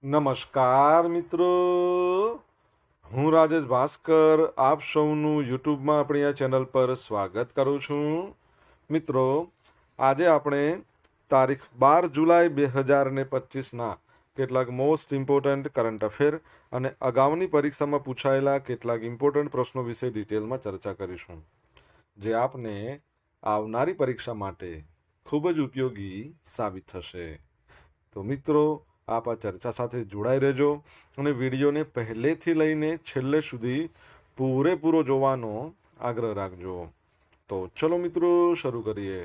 નમસ્કાર મિત્રો, હું રાજેશ ભાસ્કર આપ સૌનું યુટ્યુબમાં આપણી આ ચેનલ પર સ્વાગત કરું છું. મિત્રો, આજે આપણે તારીખ 12 જુલાઈ 2025ના કેટલાક મોસ્ટ ઇમ્પોર્ટન્ટ કરંટ અફેર અને અગાઉની પરીક્ષામાં પૂછાયેલા કેટલાક ઇમ્પોર્ટન્ટ પ્રશ્નો વિશે ડિટેલમાં ચર્ચા કરીશું, જે આપને આવનારી પરીક્ષા માટે ખૂબ જ ઉપયોગી સાબિત થશે. તો મિત્રો, આપ આ ચર્ચા સાથે જોડાઈ રહેજો અને વિડીયોને પહેલેથી લઈને છેલ્લે સુધી પૂરેપૂરો જોવાનો આગ્રહ રાખજો. તો ચલો મિત્રો, શરૂ કરીએ.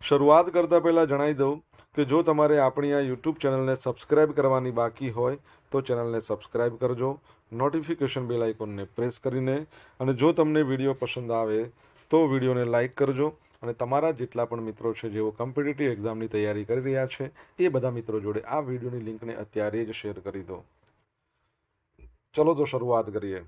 શરૂઆત કરતાં પહેલાં જણાવી દઉં કે જો તમારે આપણી આ યુટ્યુબ ચેનલને સબસ્ક્રાઇબ કરવાની બાકી હોય તો ચેનલને સબસ્ક્રાઇબ કરજો, નોટિફિકેશન બેલ આઇકોનને પ્રેસ કરીને, અને જો તમને વિડીયો પસંદ આવે તો વિડીયોને લાઇક કરજો અને તમારા જેટલા પણ મિત્રો છે જેઓ કોમ્પિટિટિવ એક્ઝામની તૈયારી કરી રહ્યા છે એ બધા મિત્રો જોડે આ વિડીયોની લિંકને અત્યારે જ શેર કરી દો. ચલો તો શરૂઆત કરીએ.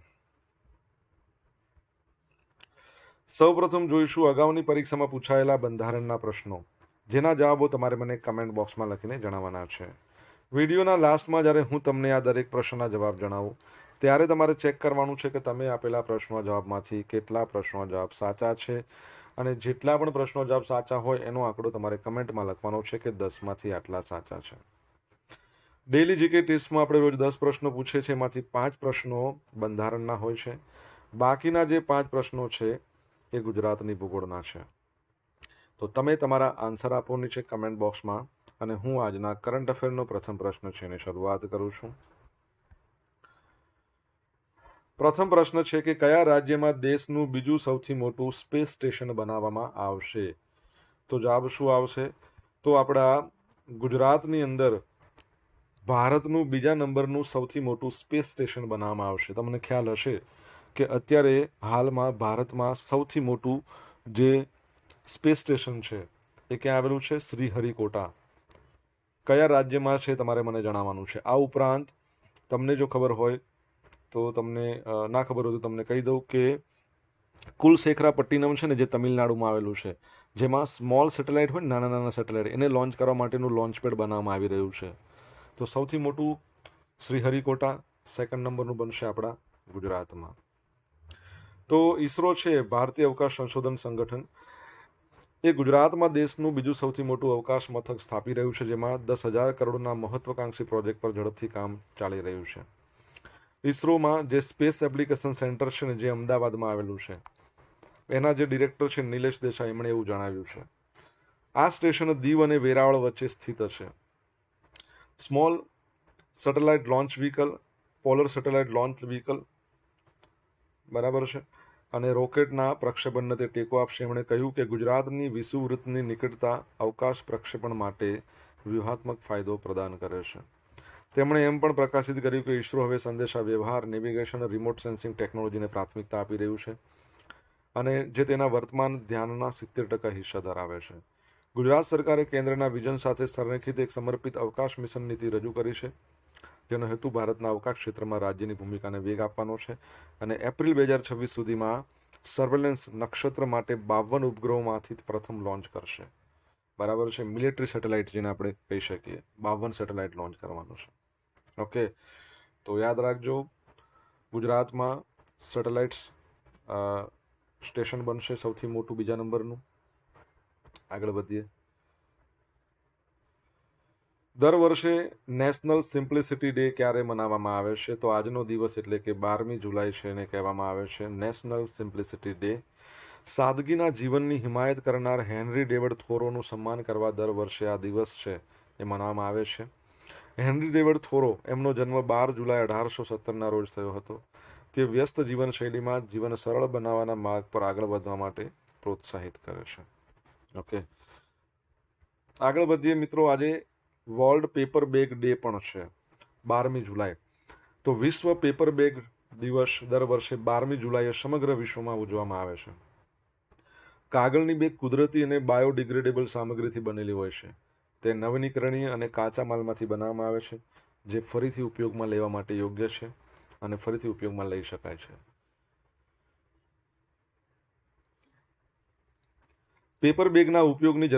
સૌપ્રથમ જોઈશું અગાઉની પરીક્ષામાં પૂછાયેલા બંધારણના પ્રશ્નો, જેના જવાબો તમારે મને કમેન્ટ બોક્સમાં લખીને જણાવવાના છે. વિડીયોના લાસ્ટમાં જ્યારે હું તમને આ દરેક પ્રશ્નના જવાબ જણાવું ત્યારે તમારે ચેક કરવાનું છે કે તમે આપેલા પ્રશ્નોના જવાબમાંથી કેટલા પ્રશ્નોના જવાબ સાચા છે, અને જેટલા પણ પ્રશ્નો જવાબ સાચા હોય એનો આંકડો તમારે કમેન્ટમાં લખવાનો છે કે 10માંથી આટલા સાચા છે. ડેલી જીકે ટેસ્ટમાં આપણે રોજ 10 પ્રશ્નો પૂછે છે, એમાંથી 5 પ્રશ્નો બંધારણના હોય છે. બાકીના જે 5 પ્રશ્નો છે એ ગુજરાતની ભૂગોળના છે. તો તમે તમારા આન્સર આપો નીચે કમેન્ટ બોક્સમાં, અને હું આજના કરંટ અફેરનો પ્રથમ પ્રશ્ન છે એની શરૂઆત કરું છું. પ્રથમ પ્રશ્ન છે કે કયા રાજ્યમાં દેશનું બીજું સૌથી મોટું સ્પેસ સ્ટેશન બનાવવામાં આવશે? તો જવાબ શું આવશે? તો આપણા ગુજરાતની અંદર ભારતનું બીજા નંબરનું સૌથી મોટું સ્પેસ સ્ટેશન બનાવવામાં આવશે. તમને ખ્યાલ હશે કે અત્યારે હાલમાં ભારતમાં સૌથી મોટું જે સ્પેસ સ્ટેશન છે એ ક્યાં આવેલું છે? શ્રીહરિકોટા. કયા રાજ્યમાં છે તમારે મને જણાવવાનું છે. આ ઉપરાંત તમને જો ખબર હોય તો તમને, ના ખબર હોય તો તમને કહી દઉં કે કુલશેખરાપટ્ટિનમ છે ને, જે તમિલનાડુમાં આવેલું છે, જેમાં સ્મોલ સેટેલાઇટ હોય ને, નાના નાના સેટેલાઇટ, એને લોન્ચ કરવા માટેનું લોન્ચ પેડ બનાવવામાં આવી રહ્યું છે. તો સૌથી મોટું શ્રીહરિકોટા, સેકન્ડ નંબરનું બનશે આપણા ગુજરાતમાં. તો ઈસરો છે, ભારતીય અવકાશ સંશોધન સંગઠન, એ ગુજરાતમાં દેશનું બીજું સૌથી મોટું અવકાશ મથક સ્થાપી રહ્યું છે, જેમાં 10,000 કરોડના મહત્વાકાંક્ષી પ્રોજેક્ટ પર ઝડપથી કામ ચાલી રહ્યું છે. ઈસરોમાં જે સ્પેસ એપ્લિકેશન સેન્ટર છે ને, જે અમદાવાદમાં આવેલું છે, એના જે ડિરેક્ટર છે નિલેશ દેસાઈ, એમણે એવું જણાવ્યું છે. આ સ્ટેશન દીવ અને વેરાવળ વચ્ચે સ્થિત છે. Small satellite launch vehicle, polar satellite launch vehicle, બરાબર છે, અને રોકેટના પ્રક્ષેપણને તે ટેકો આપશે. એમણે કહ્યું કે ગુજરાતની વિષુવવૃત્તની નિકટતા અવકાશ પ્રક્ષેપણ માટે વ્યૂહાત્મક ફાયદો પ્રદાન કરે છે. તેમણે એમ પણ પ્રકાશિત કર્યું કે ઈસરો હવે સંદેશા વ્યવહાર, નેવિગેશન, રિમોટ સેન્સિંગ ટેકનોલોજીને પ્રાથમિકતા આપી રહ્યું છે, અને જે તેના વર્તમાન ધ્યાનના 70% હિસ્સા ધરાવે છે. ગુજરાત સરકારે કેન્દ્રના વિઝન સાથે સંરેખિત એક સમર્પિત અવકાશ મિશન નીતિ રજૂ કરી છે, જેનો હેતુ ભારતના અવકાશ ક્ષેત્રમાં રાજ્યની ભૂમિકાને વેગ આપવાનો છે, અને એપ્રિલ 2026 સુધીમાં સર્વેલન્સ નક્ષત્ર માટે 52 ઉપગ્રહોમાંથી પ્રથમ લોન્ચ કરશે. બરાબર છે, મિલિટરી સેટેલાઇટ જેને આપણે કહી શકીએ, 52 સેટેલાઇટ લોન્ચ કરવાનું છે. ઓકે, તો યાદ રાખજો, ગુજરાતમાં સેટેલાઇટ્સ સ્ટેશન બનશે સૌથી મોટું, બીજા નંબરનું. આગળ વધીએ. દર વર્ષે નેશનલ સિમ્પ્લિસિટી ડે ક્યારે મનાવવામાં આવે છે? તો આજનો દિવસ એટલે કે 12મી જુલાઈ છે એને કહેવામાં આવે છે નેશનલ સિમ્પ્લિસિટી ડે. સાદગીના જીવનની હિમાયત કરનાર હેનરી ડેવિડ થોરોનું સન્માન કરવા દર વર્ષે આ દિવસ છે એ મનાવવામાં આવે છે. હેનરી ડેવિડ થોરો, એમનો જન્મ 12 જુલાઈ 1817ના રોજ થયો હતો. તે વ્યસ્ત જીવનશૈલીમાં જીવન સરળ બનાવવાના માર્ગ પર આગળ વધવા માટે પ્રોત્સાહિત કરે છે. ઓકે, આગળ વધીએ મિત્રો. આજે વર્લ્ડ પેપર બેગ ડે પણ છે, 12મી જુલાઈ. તો વિશ્વ પેપર બેગ દિવસ દર વર્ષે 12મી જુલાઈએ સમગ્ર વિશ્વમાં ઉજવવામાં આવે છે. કાગળની બેગ કુદરતી અને બાયોડિગ્રેડેબલ સામગ્રીથી બનેલી હોય છે. તે નવીનીકરણીય અને કાચા માલમાંથી બનાવવામાં આવે છે, જે ફરીથી ઉપયોગમાં લેવા માટે યોગ્ય છે અને ફરીથી ઉપયોગમાં લઈ શકાય છે. પેપર બેગના ઉપયોગની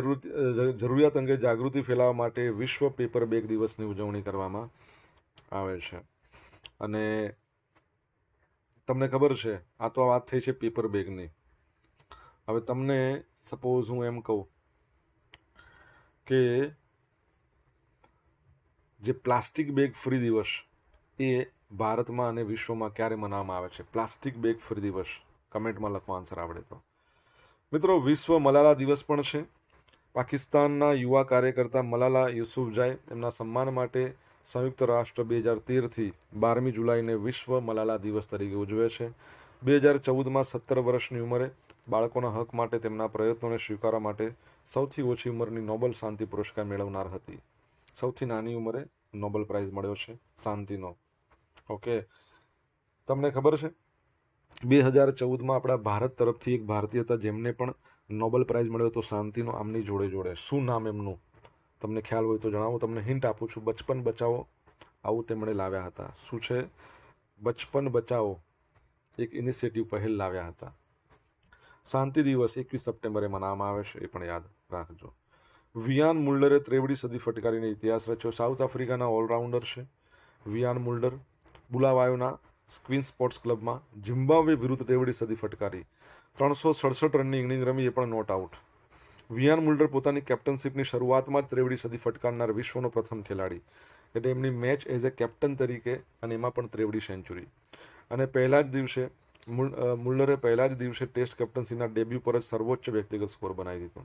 જરૂરિયાત અંગે જાગૃતિ ફેલાવવા માટે વિશ્વ પેપર બેગ દિવસની ઉજવણી કરવામાં આવે છે. અને તમને ખબર છે, આ તો વાત થઈ છે પેપર બેગની. હવે તમને સપોઝ હું એમ કહું કે જે પ્લાસ્ટિક બેગ ફ્રી દિવસ એ ભારતમાં અને વિશ્વમાં ક્યારે મનાવવામાં આવે છે? પ્લાસ્ટિક બેગ ફ્રી દિવસ કમેન્ટમાં લખવા, આન્સર આવડે તો. મિત્રો, વિશ્વ મલાલા દિવસ પણ છે. પાકિસ્તાનના યુવા કાર્યકર્તા મલાલા યુસુફઝાઈ એમના સન્માન માટે સંયુક્ત રાષ્ટ્ર 2013થી 12મી જુલાઈને વિશ્વ મલાલા દિવસ તરીકે ઉજવે છે. 2014માં 17 વર્ષની ઉંમરે બાળકોના હક માટે તેમના પ્રયત્નોને સ્વીકારવા માટે સૌથી ઓછી ઉંમરની નોબેલ શાંતિ પુરસ્કાર મેળવનાર હતી. સૌથી નાની ઉંમરે નોબેલ પ્રાઇઝ મળ્યો છે શાંતિનો. ઓકે, તમને ખબર છે 2014માં આપણા ભારત તરફથી એક ભારતીય હતા જેમને પણ નોબેલ પ્રાઇઝ મળ્યો હતો શાંતિનો, આમની જોડે જોડે. શું નામ એમનું? તમને ખ્યાલ હોય તો જણાવો. તમને હિન્ટ આપું છું, બચપન બચાવો આવું તેમણે લાવ્યા હતા. શું છે? બચપન બચાવો એક ઇનિશિયેટિવ પહેલ લાવ્યા હતા. શાંતિ દિવસ 21 સપ્ટેમ્બરે મનાવવામાં આવે છે, એ પણ યાદ રાખજો. વિયાન મુલ્ડરે 23મી સદી ફટકારીને ઇતિહાસ રચ્યો. સાઉથ આફ્રિકાના ઓલરાઉન્ડર છે વિયાન મુલ્ડર. બુલાવાયોના સ્ક્વીન સ્પોર્ટ્સ ક્લબમાં ઝિમ્બાબ્વે વિરુદ્ધ 23મી સદી ફટકારી. 367 રનની ઇનિંગ રમી, એ પણ નોટ આઉટ. વિયાન મુલ્ડર પોતાની કેપ્ટનશીપની શરૂઆતમાં જ 23મી સદી ફટકારનાર વિશ્વનો પ્રથમ ખેલાડી. એટલે એમની મેચ એઝ એ કેપ્ટન તરીકે, અને એમાં પણ 23મી સેન્ચુરી. અને પહેલા જ દિવસે મુલ્લરે પહેલા જ દિવસે ટેસ્ટ કેપ્ટન્સીના ડેબ્યુ પર જ સર્વોચ્ચ વ્યક્તિગત સ્કોર બનાવી દીધો.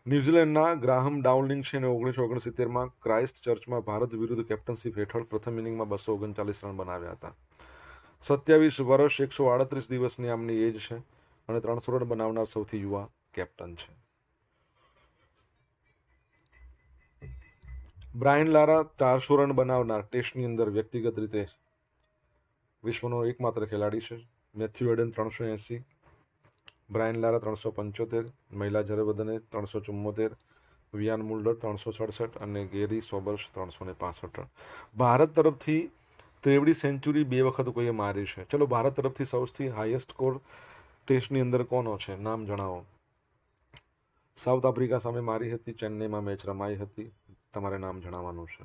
ન્યૂઝીલેન્ડના ગ્રાહમ ડાઉલિંગ છે અને 1969માં ક્રાઇસ્ટ ચર્ચમાં ભારત વિરુદ્ધ કેપ્ટનશીપ હેઠળ પ્રથમ ઇનિંગમાં 239 રન બનાવ્યા હતા. 27 વર્ષ 138 દિવસની આમની એજ છે અને 300 રન બનાવનાર સૌથી યુવા કેપ્ટન છે. બ્રાયન લારા 400 રન બનાવનાર ટેસ્ટની અંદર વ્યક્તિગત રીતે વિશ્વનો એકમાત્ર ખેલાડી છે. મેથ્યુ એડન 380, બ્રાયન લારા 375, મહિલા જરબદને 374, વિયાન મુલ્ડર 367 અને ગેરી સોબર્સ 365 રન. ભારત તરફથી 23મી સેન્ચુરી 2 વખત કોઈએ મારી છે. ચલો, ભારત તરફથી સૌથી હાઈએસ્ટ સ્કોર ટેસ્ટની અંદર કોનો છે? નામ જણાવો. સાઉથ આફ્રિકા સામે મારી હતી, ચેન્નઈમાં મેચ રમાઈ હતી. તમારે નામ જણાવવાનું છે.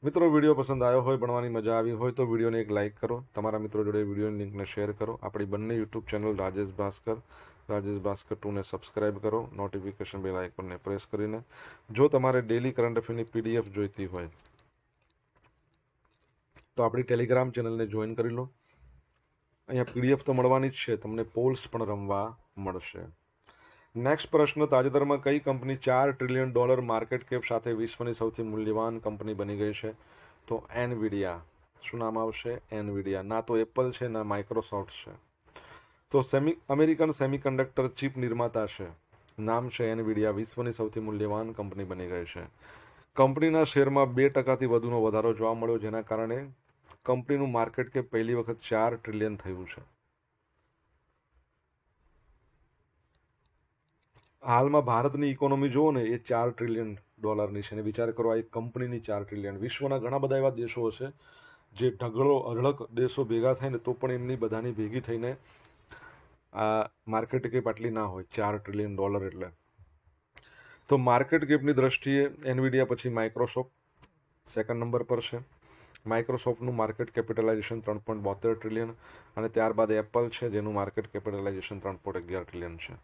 મિત્રો, વિડીયો પસંદ આવ્યો હોય, ભણવાની મજા આવી હોય તો વિડીયોને એક લાઇક કરો. તમારા મિત્રો જોડે વિડીયોની લિંકને શેર કરો. આપણી બંને યુટ્યુબ ચેનલ રાજેશ ભાસ્કર 2ને સબસ્ક્રાઇબ કરો. નોટિફિકેશન બેલ આઇકોનને પ્રેસ કરીને. જો તમારે ડેલી કરંટ અફેરની PDF જોઈતી હોય તો આપણી ટેલિગ્રામ ચેનલને જોઈન કરી લો. અહીંયા PDF તો મળવાની જ છે, તમને પોલ્સ પણ રમવા મળશે. નેક્સ્ટ પ્રશ્ન, તાજેતરમાં કઈ કંપની $4 ટ્રિલિયન માર્કેટ કેપ સાથે વિશ્વની સૌથી મૂલ્યવાન કંપની બની ગઈ છે? તો એનવીડિયા. શું નામ આવશે? એનવીડિયા. ના તો એપલ છે, ના માઇક્રોસોફ્ટ છે. તો અમેરિકન સેમિકન્ડક્ટર ચિપ નિર્માતા છે, નામ છે એનવીડિયા. વિશ્વની સૌથી મૂલ્યવાન કંપની બની ગઈ છે. કંપનીના શેરમાં 2%થી વધુનો વધારો જોવા મળ્યો, જેના કારણે કંપનીનું માર્કેટ કેપ પહેલી વખત 4 ટ્રિલિયન થયું છે. હાલમાં ભારતની ઇકોનોમી જુઓ ને, એ $4 ટ્રિલિયન ની છે. અને વિચાર કરો, આ એક કંપનીની 4 ટ્રિલિયન. વિશ્વના ઘણા બધા એવા દેશો હશે જે ઢગલો અઢળક દેશો ભેગા થાય ને તો પણ એમની બધાની ભેગી થઈને આ માર્કેટ કેપ આટલી ના હોય. $4 ટ્રિલિયન એટલે. તો માર્કેટ કેપની દ્રષ્ટિએ એનવીડિયા પછી માઇક્રોસોફ્ટ સેકન્ડ નંબર પર છે. માઇક્રોસોફ્ટનું માર્કેટ કેપિટલાઇઝેશન 3.72 ટ્રિલિયન અને ત્યારબાદ એપલ છે, જેનું માર્કેટ કેપિટલાઇઝેશન 3.11 ટ્રિલિયન છે.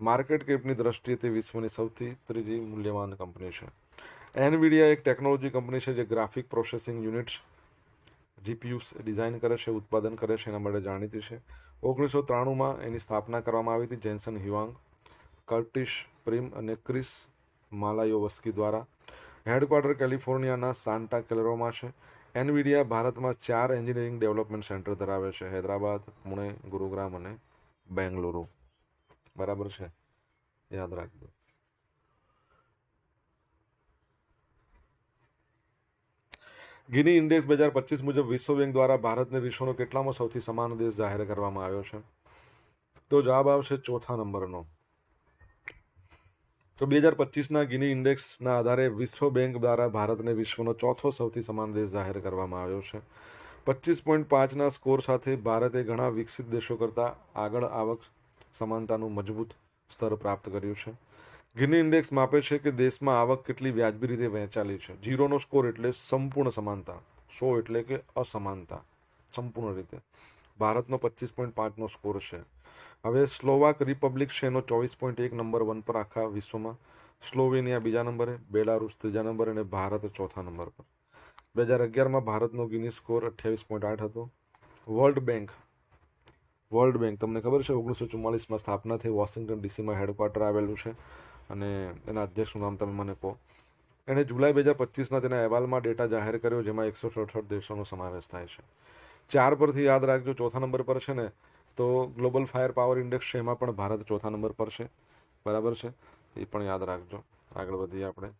માર્કેટ કેપની દ્રષ્ટિએ તે વિશ્વની સૌથી ત્રીજી મૂલ્યવાન કંપની છે. એનવીડિયા એક ટેકનોલોજી કંપની છે જે graphic processing units GPUs design કરે છે, ઉત્પાદન કરે છે, એના માટે જાણીતી છે. 1993માં એની સ્થાપના કરવામાં આવી હતી જેન્સન હ્યુઆંગ, કર્ટિસ પ્રિમ અને ક્રિસ માલાયોવસ્કી દ્વારા. હેડક્વાર્ટર કેલિફોર્નિયાના સાન્ટા ક્લેરામાં છે. એનવીડિયા ભારતમાં 4 એન્જિનિયરિંગ ડેવલપમેન્ટ સેન્ટર ધરાવે છે: હૈદરાબાદ, પુણે, ગુરુગ્રામ અને બેંગલુરુ. બરાબર છે, યાદ રાખજો. ગિની ઇન્ડેક્સ 2025 મુજબ વિશ્વ બેંક દ્વારા ભારતને વિશ્વનો કેટલામો સૌથી સમાન દેશ જાહેર કરવામાં આવ્યો છે? તો જવાબ આવશે ચોથા નંબરનો. તો 2025ના ગિની ઇન્ડેક્સના આધારે વિશ્વ બેંક દ્વારા ભારતને વિશ્વનો ચોથો સૌથી સમાન દેશ જાહેર કરવામાં આવ્યો છે. 25.5ના સ્કોર સાથે ભારતે ઘણા વિકસિત દેશો કરતાં આગળ આવક સમાનતાનું મજબૂત સ્તર પ્રાપ્ત કર્યું છે. ગિની ઇન્ડેક્સ માપે છે કે દેશમાં આવક કેટલી વ્યાજબી રીતે વહેંચાયેલી છે. 0નો સ્કોર એટલે સંપૂર્ણ સમાનતા, 100 એટલે કે અસમાનતા સંપૂર્ણ રીતે. ભારતનો 25.5નો સ્કોર છે. હવે સ્લોવાક રિપબ્લિક છે એનો 24.1 નંબર 1 પર આખા વિશ્વમાં, સ્લોવેનિયા બીજા નંબરે, બેલારુસ ત્રીજા નંબરે અને ભારત ચોથા નંબર પર. 2011માં ભારતનો ગિની સ્કોર 28.8 હતો. વર્લ્ડ બેંક તમને ખબર છે 1944માં સ્થાપના થઈ, વોશિંગ્ટન ડીસીમાં હેડક્વાર્ટર આવેલું છે અને એના અધ્યક્ષનું નામ તમે મને કહો. એણે જુલાઈ 2025ના તેના અહેવાલમાં ડેટા જાહેર કર્યો જેમાં 167 દેશોનો સમાવેશ થાય છે. 4 પરથી યાદ રાખજો, ચોથા નંબર પર છે ને તો ગ્લોબલ ફાયર પાવર ઇન્ડેક્સ છે એમાં પણ ભારત ચોથા નંબર પર છે. બરાબર છે, એ પણ યાદ રાખજો. આગળ વધીએ આપણે.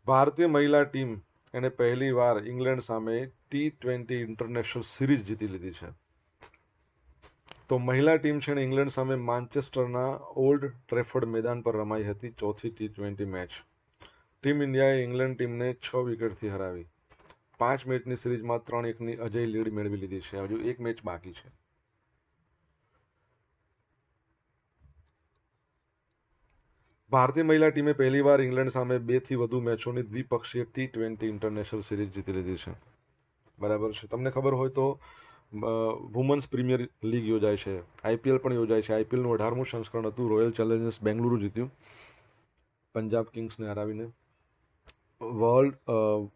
ભારતીય મહિલા ટીમ એને પહેલી વાર ઇંગ્લેન્ડ સામે T20 ઇન્ટરનેશનલ સિરીઝ જીતી લીધી છે. તો મહિલા ટીમ છે ને ઇંગ્લેન્ડ સામે માન્ચેસ્ટરના ઓલ્ડ ટ્રેફર્ડ મેદાન પર રમાઈ હતી ચોથી T20 મેચ. ટીમ ઇન્ડિયાએ ઇંગ્લેન્ડ ટીમને 6 વિકેટથી હરાવી. 5 મેચની સિરીઝમાં 3-1ની અજય લીડ મેળવી લીધી છે. હજુ એક મેચ બાકી છે. ભારતીય મહિલા ટીમે પહેલીવાર ઇંગ્લેન્ડ સામે 2થી વધુ મેચોની દ્વિપક્ષીય T20 ઇન્ટરનેશનલ સિરીઝ જીતી લીધી છે. બરાબર છે. તમને ખબર હોય તો વુમન્સ પ્રીમિયર લીગ યોજાય છે, આઈપીએલ પણ યોજાય છે. આઈપીએલનું 18મું સંસ્કરણ હતું. રોયલ ચેલેન્જર્સ બેંગલુરુ જીત્યું પંજાબ કિંગ્સને હરાવીને.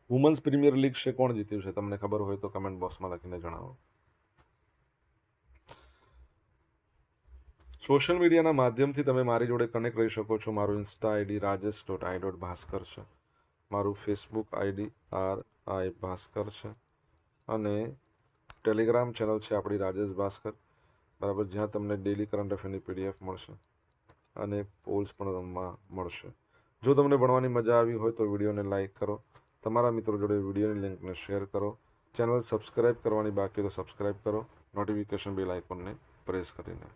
વુમન્સ પ્રીમિયર લીગ છે કોણ જીત્યું છે તમને ખબર હોય તો કમેન્ટ બોક્સમાં લખીને જણાવો. સોશિયલ મીડિયાના માધ્યમથી તમે મારી જોડે કનેક્ટ રહી શકો છો. મારું ઇન્સ્ટા આઈડી rajesh.i.bhaskar છે, મારું ફેસબુક આઈડી RI ભાસ્કર છે અને ટેલિગ્રામ ચેનલ છે આપણી રાજેશ ભાસ્કર. બરાબર, જ્યાં તમને ડેલી કરંટ અફેરની PDF મળશે અને પોલ્સ પણ રમવા મળશે. જો તમને ભણવાની મજા આવી હોય તો વિડીયોને લાઇક કરો, તમારા મિત્રો જોડે વિડીયોની લિંકને શેર કરો, ચેનલ સબસ્ક્રાઇબ કરવાની બાકી તો સબસ્ક્રાઇબ કરો, નોટિફિકેશન બેલ આઇકોનને પ્રેસ કરીને.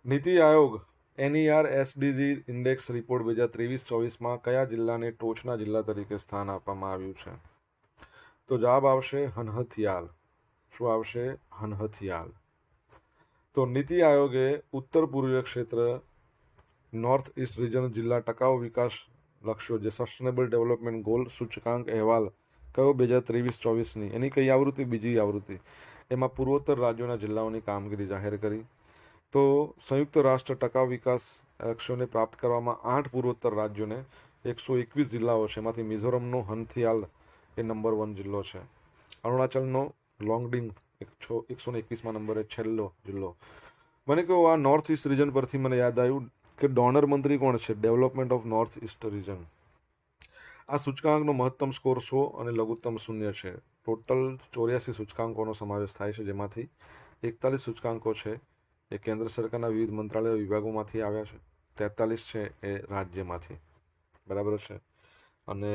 NITI Aayog NER-SDG index report 2023-24માં કયા જિલ્લાને ટોચના જિલ્લા તરીકે સ્થાન આપવામાં આવ્યું છે? તો જવાબ આવશે હનહથિયાલ. શું આવશે? હનહથિયાલ. તો નીતિ આયોગે ઉત્તર પૂર્વીય ક્ષેત્ર નોર્થ ઇસ્ટ રિજન જિલ્લા ટકાઉ વિકાસ લક્ષ્યો જે સસ્ટેનેબલ ડેવલપમેન્ટ ગોલ સૂચકાંક અહેવાલ કયો 2023-24ની એની કઈ આવૃત્તિ? બીજી આવૃત્તિ. એમાં પૂર્વોત્તર રાજ્યોના જિલ્લાઓની કામગીરી જાહેર કરી. તો સંયુક્ત રાષ્ટ્ર ટકાઉ વિકાસ લક્ષ્યોને પ્રાપ્ત કરવામાં 8 પૂર્વોત્તર રાજ્યોને 121 જિલ્લાઓ છે. એમાંથી મિઝોરમનો હનથિયાલ એ નંબર 1 જિલ્લો છે. અરુણાચલનો લોંગડિંગ 121માં નંબરે છેલ્લો જિલ્લો. મને કહો આ નોર્થ ઇસ્ટ રિજન પરથી મને યાદ આવ્યું કે ડોનર મંત્રી કોણ છે? Development of north east region. આ સૂચકાંકનો મહત્તમ સ્કોર 100 અને લઘુત્તમ 0 છે. ટોટલ 84 સૂચકાંકોનો સમાવેશ થાય છે, જેમાંથી 41 સૂચકાંકો છે એ કેન્દ્ર સરકારના વિવિધ મંત્રાલય વિભાગોમાંથી આવ્યા છે, 43 છે એ રાજ્યમાંથી. બરાબર છે. અને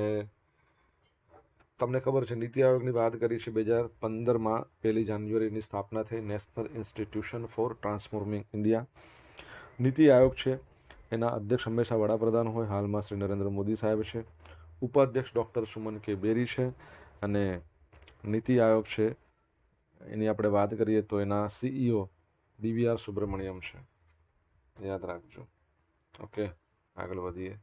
તમને ખબર છે નીતિ આયોગની વાત કરી છે 2015માં 1 જાન્યુઆરીની સ્થાપના થઈ, national institution for transforming India. NITI Aayog છે એના અધ્યક્ષ હંમેશા વડાપ્રધાન હોય, હાલમાં શ્રી નરેન્દ્ર મોદી સાહેબ છે. ઉપાધ્યક્ષ ડૉક્ટર સુમન કે બેરી છે અને નીતિ આયોગ છે એની આપણે વાત કરીએ તો એના CEO BVR સુબ્રમણ્યમ છે. યાદ રાખજો. ઓકે, આગળ વધીએ.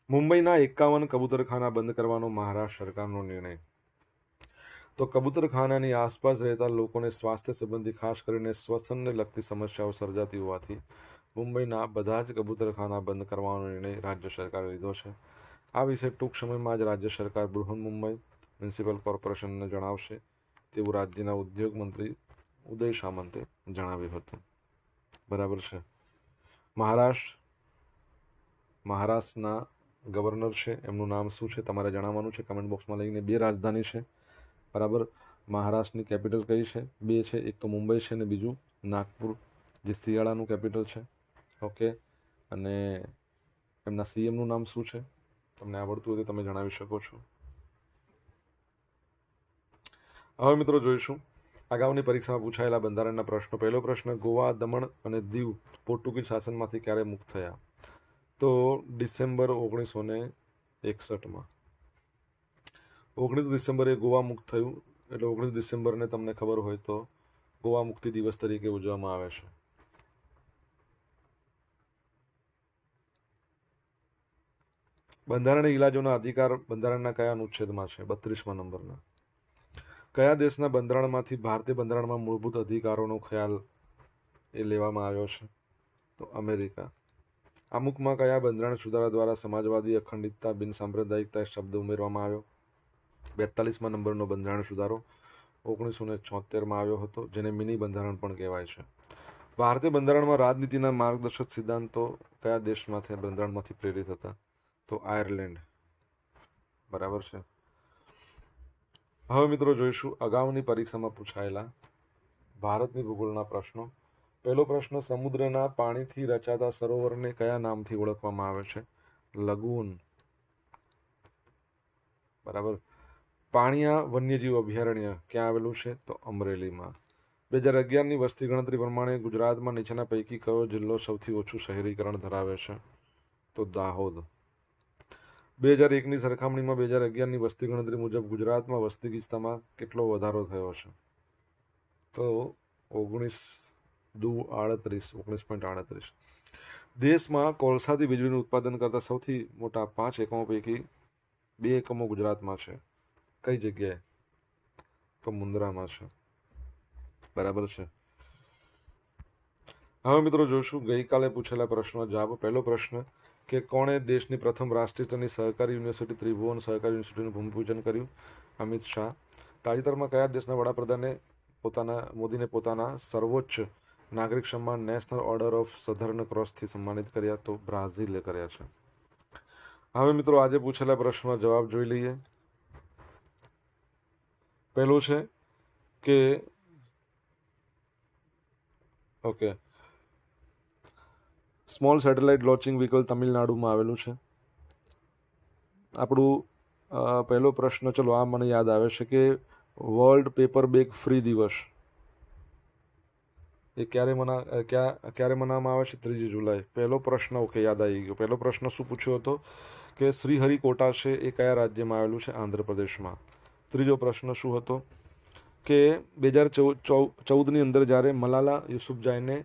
મુંબઈના 51 કબૂતરખાના બંધ કરવાનો મહારાષ્ટ્ર સરકારનો નિર્ણય. તો કબૂતરખાનાની આસપાસ રહેતા લોકોને સ્વાસ્થ્ય સંબંધી ખાસ કરીને શ્વસનને લગતી સમસ્યાઓ સર્જાતી હોવાથી મુંબઈના બધા જ કબૂતરખાના બંધ કરવાનો નિર્ણય રાજ્ય સરકારે લીધો છે. આ વિશે ટૂંક સમયમાં જ રાજ્ય સરકાર બૃહન્મુંબઈ મ્યુનિસિપલ કોર્પોરેશનને જણાવશે તેવું રાજ્યના ઉદ્યોગ મંત્રી ઉદય સામંતે જણાવ્યું હતું. બરાબર છે. મહારાષ્ટ્રના ગવર્નર છે એમનું નામ શું છે તમારે જણાવવાનું છે કમેન્ટ બોક્સમાં લઈને. 2 રાજધાની છે. બરાબર, મહારાષ્ટ્રની કેપિટલ કઈ છે? 2 છે, એક તો મુંબઈ છે અને બીજું નાગપુર જે શિયાળાનું કેપિટલ છે. ઓકે, અને એમના CMનું નામ શું છે? તમને આવડતું હોય તો તમે જણાવી શકો છો. હવે મિત્રો જોઈશું અગાઉની પરીક્ષામાં પૂછાયેલા બંધારણના પ્રશ્નો. પહેલો પ્રશ્ન, ગોવા, દમણ અને દીવ પોર્ટુગીઝ શાસનમાંથી ક્યારે મુક્ત થયા? તો ડિસેમ્બર 1961માં. 19 ડિસેમ્બરે ગોવા મુક્ત થયું. એટલે 19 ડિસેમ્બરને તમને ખબર હોય તો ગોવા મુક્તિ દિવસ તરીકે ઉજવવામાં આવે છે. બંધારણીય ઇલાજોના અધિકાર બંધારણના કયા અનુચ્છેદમાં છે? 32મા નંબરના. કયા દેશના બંધારણમાંથી ભારતીય બંધારણમાં મૂળભૂત અધિકારોનો ખ્યાલ એ લેવામાં આવ્યો છે? તો અમેરિકા. અમુકમાં કયા બંધારણ સુધારા દ્વારા સમાજવાદી, અખંડિતતા, બિનસાંપ્રદાયિકતા શબ્દ ઉમેરવામાં આવ્યો? 42મા નંબરનો બંધારણ સુધારો 1976માં આવ્યો હતો, જેને મિની બંધારણ પણ કહેવાય છે. ભારતીય બંધારણમાં રાજનીતિના માર્ગદર્શક સિદ્ધાંતો કયા દેશમાંથી બંધારણમાંથી પ્રેરિત હતા? તો આયર્લેન્ડ. બરાબર છે. હવે મિત્રો જોઈશું અગાઉની પરીક્ષામાં પૂછાયેલા ભારતની ભૂગોળના પ્રશ્નો. પહેલો પ્રશ્ન, સમુદ્રના પાણીથી રચાતા સરોવરને કયા નામથી ઓળખવામાં આવે છે? લગૂન. બરાબર. પાણિયા વન્યજીવ અભયારણ્ય ક્યાં આવેલું છે? તો અમરેલીમાં. 2011ની વસ્તી ગણતરી પ્રમાણે ગુજરાતમાં નીચેના પૈકી કયો જિલ્લો સૌથી ઓછું શહેરીકરણ ધરાવે છે? તો દાહોદ. 2001ની સરખામણીમાં 2011ની વસ્તી ગણતરી મુજબ ગુજરાતમાં વસ્તી ગીચતામાં કેટલો વધારો થયો છે? તો 19.38. દેશમાં કોલસાથી વીજળીનું ઉત્પાદન કરતા સૌથી મોટા 5 એકમો પૈકી 2 એકમો ગુજરાતમાં છે. કઈ જગ્યાએ? તો મુન્દ્રામાં છે. બરાબર છે. હવે મિત્રો જોઈશું ગઈકાલે પૂછેલા પ્રશ્નો જવાબ. પહેલો પ્રશ્ન કે કોણે દેશની પ્રથમ રાષ્ટ્રીય સ્તરની સહકારી યુનિવર્સિટી ત્રિભુવન સહકારી યુનિવર્સિટીનું ભૂમિપૂજન કર્યું? અમિત શાહ. તાજેતરમાં કયા દેશના વડાપ્રધાને મોદીને પોતાના સર્વોચ્ચ નાગરિક સન્માન નેશનલ ઓર્ડર ઓફ સધર્ન ક્રોસથી સન્માનિત કર્યા? તો બ્રાઝિલે કર્યા છે. હવે મિત્રો આજે પૂછેલા પ્રશ્નનો જવાબ જોઈ લઈએ. પહેલું છે કે okay, small satellite launching vehicle તમિલનાડુમાં આવેલું છે. આપણું પહેલો પ્રશ્ન, ચલો આ મને યાદ આવે છે કે વર્લ્ડ પેપર બેગ ફ્રી દિવસ એ ક્યારે મનાવવામાં આવે છે? 3 જુલાઈ. પહેલો પ્રશ્ન ઓકે યાદ આવી ગયો. પહેલો પ્રશ્ન શું પૂછ્યો હતો કે શ્રીહરિકોટા છે એ કયા રાજ્યમાં આવેલું છે? આંધ્રપ્રદેશમાં. ત્રીજો પ્રશ્ન શું હતો કે 2014ની અંદર જ્યારે મલાલા યુસુફઝાઈને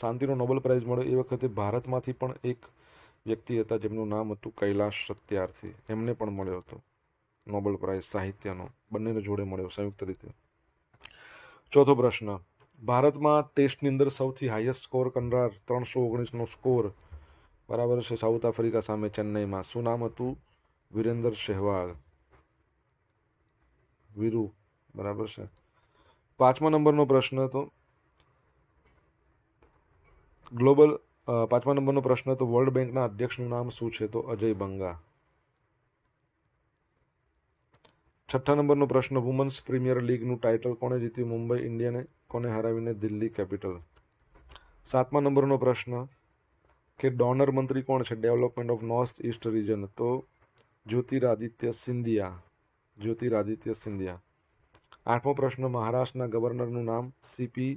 શાંતિનો નોબેલ પ્રાઇઝ મળ્યો એ વખતે ભારતમાંથી પણ એક વ્યક્તિ હતા જેમનું નામ હતું કૈલાશ સત્યાર્થી. એમને પણ મળ્યો હતો નોબેલ પ્રાઇઝ સાહિત્યનો. બંનેને જોડે મળ્યો સંયુક્ત રીતે. ચોથો પ્રશ્ન, ભારતમાં ટેસ્ટની અંદર સૌથી હાઈએસ્ટ સ્કોર કરનાર 319નો સ્કોર બરાબર છે સાઉથ આફ્રિકા સામે ચેન્નઈમાં. શું નામ હતું? વિરેન્દર સહેવાગ. વીરુ. બરાબર છે. 5મા નંબરનો પ્રશ્ન હતો પાંચમા નંબરનો પ્રશ્ન હતો વર્લ્ડ બેંકના અધ્યક્ષનું નામ શું છે? તો અજય બંગા. 6 નંબરનો પ્રશ્ન, વુમન્સ પ્રીમિયર લીગનું ટાઇટલ કોણે જીત્યું? મુંબઈ ઇન્ડિયને. કોને હરાવીને? દિલ્હી કેપિટલ. 7મા નંબરનો પ્રશ્ન કે ડોનર મંત્રી કોણ છે development of north east region? તો જ્યોતિરાદિત્ય સિંધિયા. 8મો પ્રશ્ન, મહારાષ્ટ્રના ગવર્નરનું નામ? સીપી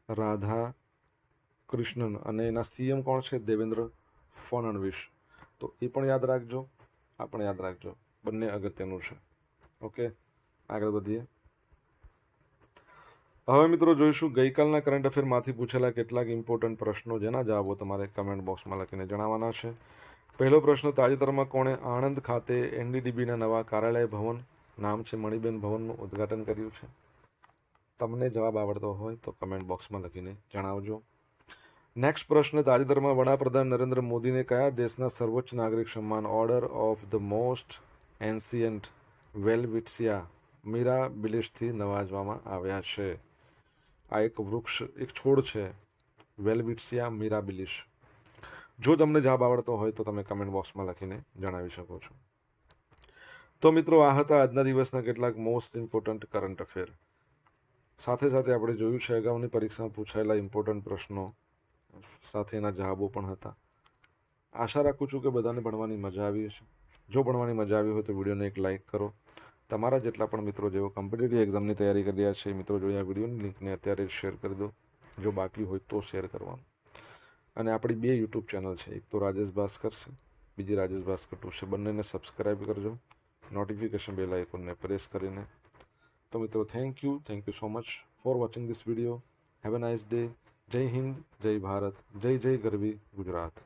રાધા કૃષ્ણન અને એના સીએમ કોણ છે? દેવેન્દ્ર ફડણવીસ. તો એ પણ યાદ રાખજો, આ પણ યાદ રાખજો, બંને અગત્યનું છે. ઓકે, આગળ વધીએ. હવે મિત્રો જોઈશું ગઈકાલના કરંટ અફેરમાંથી પૂછેલા કેટલાક ઇમ્પોર્ટન્ટ પ્રશ્નો જેના જવાબો તમારે કમેન્ટ બોક્સમાં લખીને જણાવવાના છે. પહેલો પ્રશ્ન, તાજેતરમાં કોણે આણંદ ખાતે એનડીડીબીના નવા કાર્યાલય ભવન, નામ છે મણિબેન ભવનનું ઉદ્ઘાટન કર્યું છે? તમને જવાબ આવડતો હોય તો કમેન્ટ બોક્સમાં લખીને જણાવજો. નેક્સ્ટ પ્રશ્ન, તાજેતરમાં વડાપ્રધાન નરેન્દ્ર મોદીને કયા દેશના સર્વોચ્ચ નાગરિક સન્માન order of the most ancient Welwitschia મિરાબિલિસથી નવાજવામાં આવ્યા છે? આ એક વૃક્ષ, એક છોડ છે વેલવિટ્સિયા મિરાબિલિસ. જો તમને જવાબ આવડતો હોય તો તમે કમેન્ટ બોક્સમાં લખીને જણાવી શકો છો. તો મિત્રો આ હતા આજના દિવસના કેટલાક મોસ્ટ ઇમ્પોર્ટન્ટ કરંટ અફેર. સાથે સાથે આપણે જોયું છે અગાઉની પરીક્ષામાં પૂછાયેલા ઇમ્પોર્ટન્ટ પ્રશ્નો સાથે એના જવાબો પણ હતા. આશા રાખું છું કે બધાને ભણવાની મજા આવી હશે. જો ભણવાની મજા આવી હોય તો વિડીયોને એક લાઇક કરો. તમારા જેટલા પણ મિત્રો જેઓ કોમ્પિટિટિવ એક્ઝામની તૈયારી કરી રહ્યા છે એ મિત્રો જોઈ આ વિડીયોની લિંકને અત્યારે શેર કરી દો. જો બાકી હોય તો શેર કરવાનું. અને આપણી 2 યુટ્યુબ ચેનલ છે, એક તો રાજેશ ભાસ્કર છે, બીજી રાજેશ ભાસ્કર 2 છે. બંનેને સબસ્ક્રાઈબ કરજો. નોટિફિકેશન બેલ આઇકોનને પ્રેસ કરીને તો મિત્રો thank you so much for watching this video. Have a nice day. જય હિન્દ, જય ભારત, જય જય ગરવી ગુજરાત.